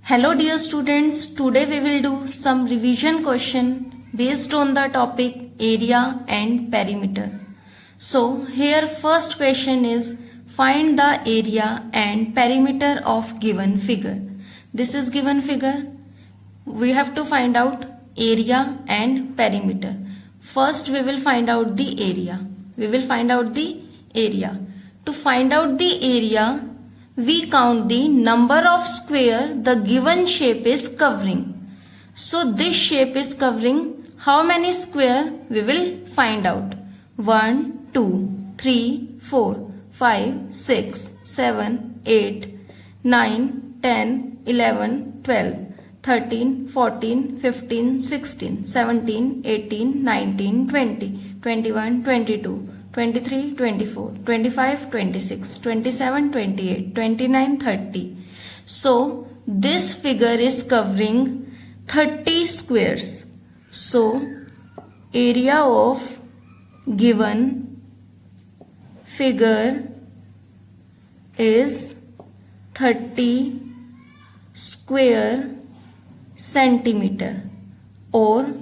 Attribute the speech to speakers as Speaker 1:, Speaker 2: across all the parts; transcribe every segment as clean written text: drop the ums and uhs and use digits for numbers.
Speaker 1: Hello dear students, today we will do some revision question based on the topic area and perimeter. So here first question is find the area and perimeter of given figure. This is given figure. We have to find out area and perimeter. First we will find out the area. To find out the area, we count the number of square the given shape is covering. So this shape is covering how many square we will find out. 1, 2, 3, 4, 5, 6, 7, 8, 9, 10, 11, 12, 13, 14, 15, 16, 17, 18, 19, 20, 21, 22, 23, 24, 25, 26, 27, 28, 29, 30. So this figure is covering 30 squares. So area of given figure is 30 square centimeter, or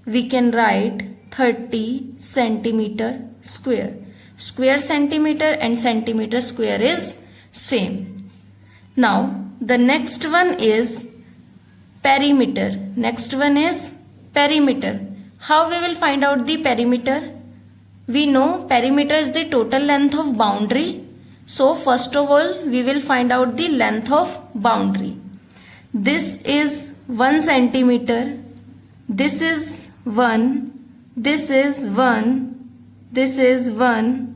Speaker 1: we can write 30 centimeter square. Square centimeter and centimeter square is same. Now the next one is perimeter. How we will find out the perimeter? We know perimeter is the total length of boundary. So first of all we will find out the length of boundary. This is 1 centimeter. This is 1. This is 1. This is 1,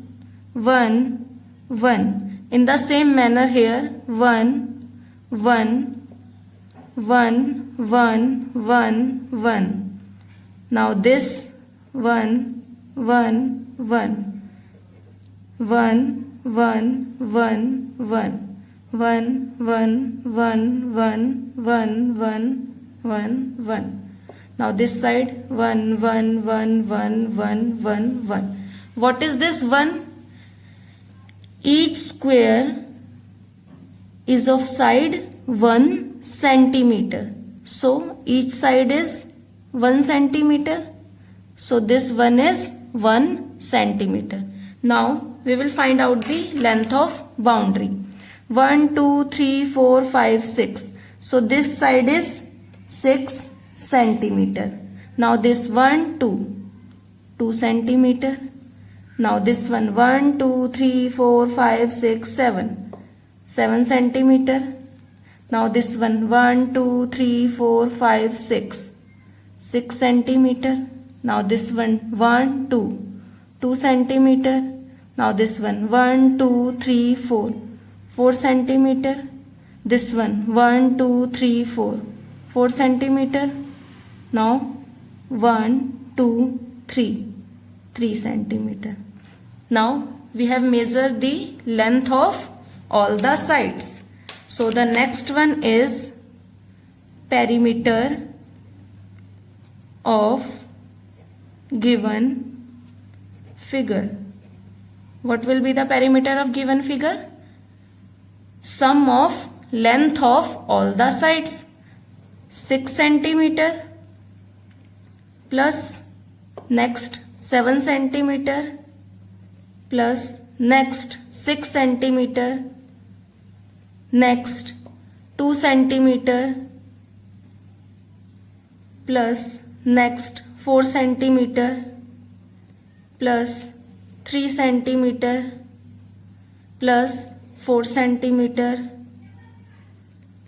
Speaker 1: 1, 1. In the same manner here, 1, 1, 1, 1, 1, 1. Now this 1, 1, 1, 1, 1, 1, 1, 1, 1, 1, 1, 1, 1, 1. Now this side 1, 1, 1, 1, 1, 1, 1. What is this 1? Each square is of side 1 centimeter. So each side is 1 centimeter. So this 1 is 1 centimeter. Now we will find out the length of boundary. 1, 2, 3, 4, 5, 6. So this side is 6 centimeter. Now this 1, 2 centimeter. Now this one 1, 2, 3, 4, 5, 6, 7 centimeter. Now this one 1, 2, 3, 4, 5, 6 centimeter. Now this one 1, 2 centimeter. Now this one 1, 2, 3, 4 centimeter. This one 1, 2, 3, 4 centimeter. Now 1, 2, 3 centimeter. Now we have measured the length of all the sides. So the next one is perimeter of given figure. What will be the perimeter of given figure? Sum of length of all the sides. 6 centimeter plus next 7 centimeter plus next 6 centimeter, next 2 centimeter plus next 4 centimeter plus 3 centimeter plus 4 centimeter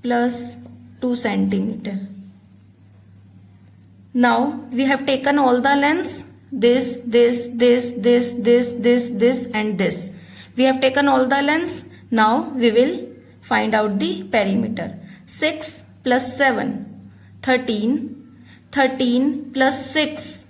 Speaker 1: plus 2 centimeter. Now we have taken all the lengths. This and this. We have taken all the lengths. Now we will find out the perimeter. 6 plus 7, 13. 13 plus 6,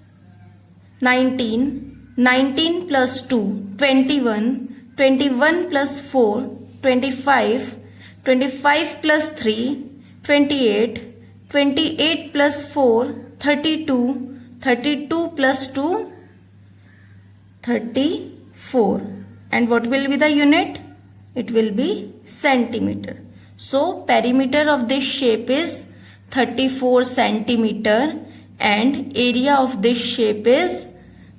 Speaker 1: 19. 19 plus 2, 21. 21 plus 4, 25. 25 plus 3, 28. 28 plus 4, 32. 32 plus 2, 34. And what will be the unit? It will be centimeter. So perimeter of this shape is 34 centimeter and area of this shape is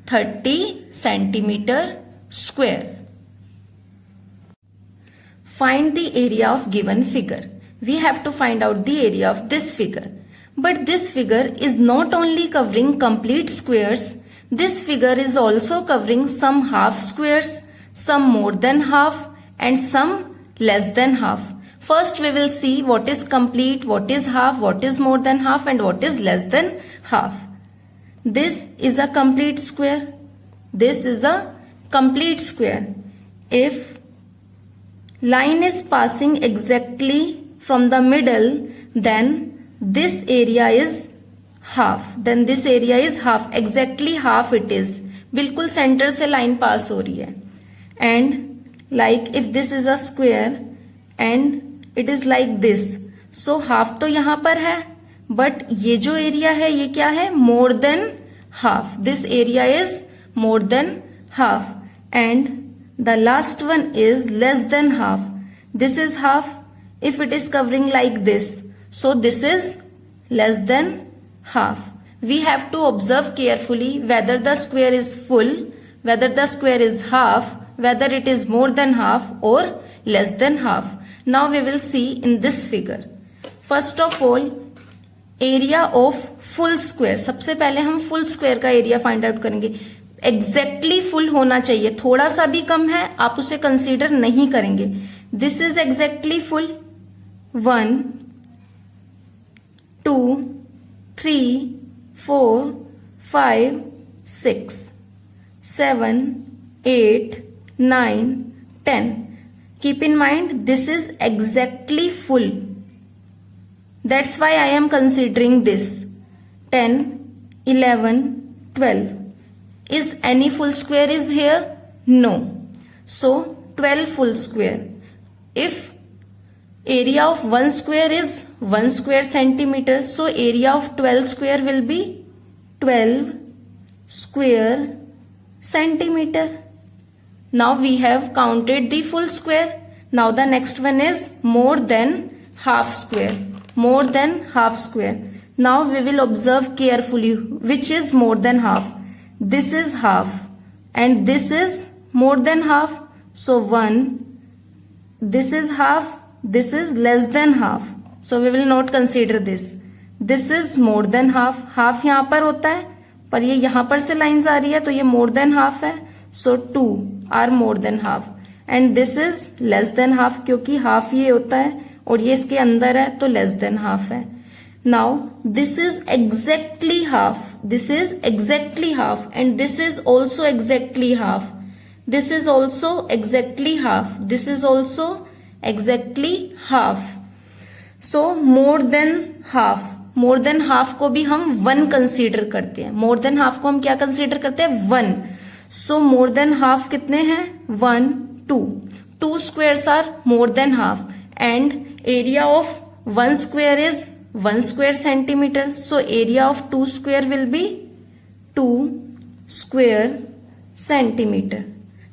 Speaker 1: 30 centimeter square. Find the area of given figure. We have to find out the area of this figure. But this figure is not only covering complete squares, this figure is also covering some half squares, some more than half and some less than half. First we will see what is complete, what is half, what is more than half and what is less than half. This is a complete square. This is a complete square. If line is passing exactly from the middle, then this area is half. Then this area is half. Exactly half it is. बिल्कुल centre से line पास हो रही है. And like if this is a square and it is like this, so half तो यहाँ पर है, but ये जो एरिया है ये क्या है? More than half. This area is more than half. And the last one is less than half. This is half. If it is covering like this, so this is less than half. We have to observe carefully whether the square is full, whether the square is half, whether it is more than half or less than half. Now we will see in this figure. First of all, area of full square. सबसे पहले हम full square का area find out करेंगे. Exactly full होना चाहिए. थोड़ा सा भी कम है आप उसे consider नहीं करेंगे. This is exactly full. 1, 2, 3, 4, 5, 6, 7, 8, 9, 10. Keep in mind this is exactly full. That's why I am considering this. 10, 11, 12. Is any full square is here? No. So 12 full square. If area of 1 square is 1 square centimeter, so area of 12 square will be 12 square centimeter. Now we have counted the full square. Now the next one is more than half square. More than half square. Now we will observe carefully which is more than half. This is half and this is more than half. So 1, this is half, this is less than half. So we will not consider this. This is more than half. Half यहाँ पर होता है पर ये यहाँ पर से lines आ रही है तो ये more than half है. So 2 are more than half. And this is less than half क्योंकि half ये होता है और ये इसके अंदर है तो less than half है. Now this is exactly half. This is exactly half and this is also exactly half. This is also exactly half. This is also exactly half. So more than half. More than half को भी हम 1 consider करते हैं. More than half को हम क्या consider करते हैं? 1. So more than half कितने हैं? 1, 2. 2 squares are more than half. And area of 1 square is 1 square centimeter. So area of 2 square will be 2 square centimeter.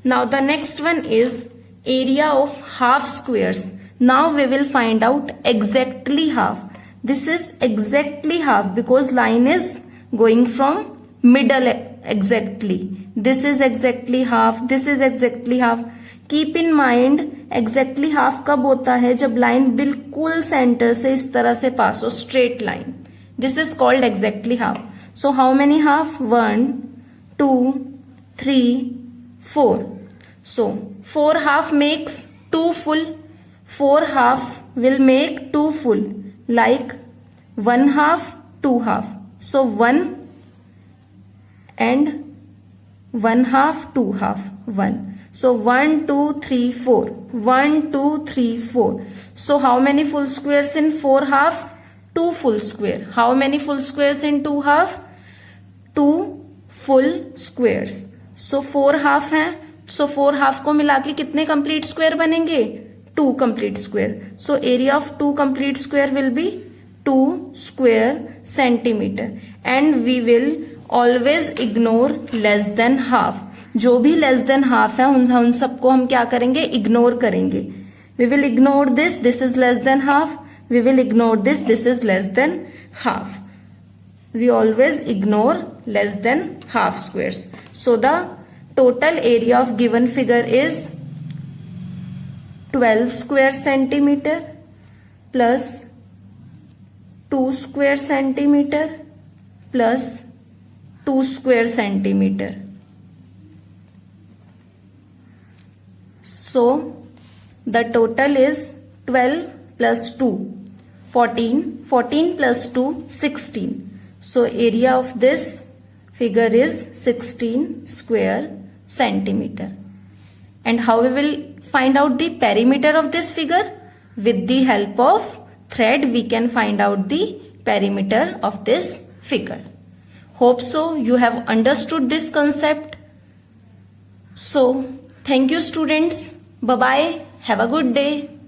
Speaker 1: Now the next one is area of half squares. Now we will find out exactly half. This is exactly half because line is going from middle exactly. This is exactly half. This is exactly half. Keep in mind exactly half कब होता है? जब line बिल्कुल centre से इस तरह से पास हो, straight line. This is called exactly half. So how many half? 1, 2, 3, 4. So 4 half makes 2 full. 4 half will make 2 full. Like 1 half, 2 half. So 1 and 1 half, 2 half, 1. So 1, 2, 3, 4. 1, 2, 3, 4. So how many full squares in 4 halves? 2 full square. How many full squares in 2 half? 2 full squares. So 4 half है. So 4 half को मिला के कितने complete square बनेंगे? 2 complete square. So area of 2 complete square will be 2 square centimeter. And we will always ignore less than half. जो भी less than half है उन सबको हम क्या करेंगे? Ignore करेंगे. We will ignore this. This is less than half. We will ignore this. This is less than half. We always ignore less than half squares. So the total area of given figure is 12 square centimeter plus 2 square centimeter plus 2 square centimeter. So the total is 12 plus 2, 14, 14 plus 2, 16. So area of this figure is 16 square centimeter. And how we will find out the perimeter of this figure? With the help of thread we can find out the perimeter of this figure. Hope so you have understood this concept. So thank you students. Bye bye. Have a good day.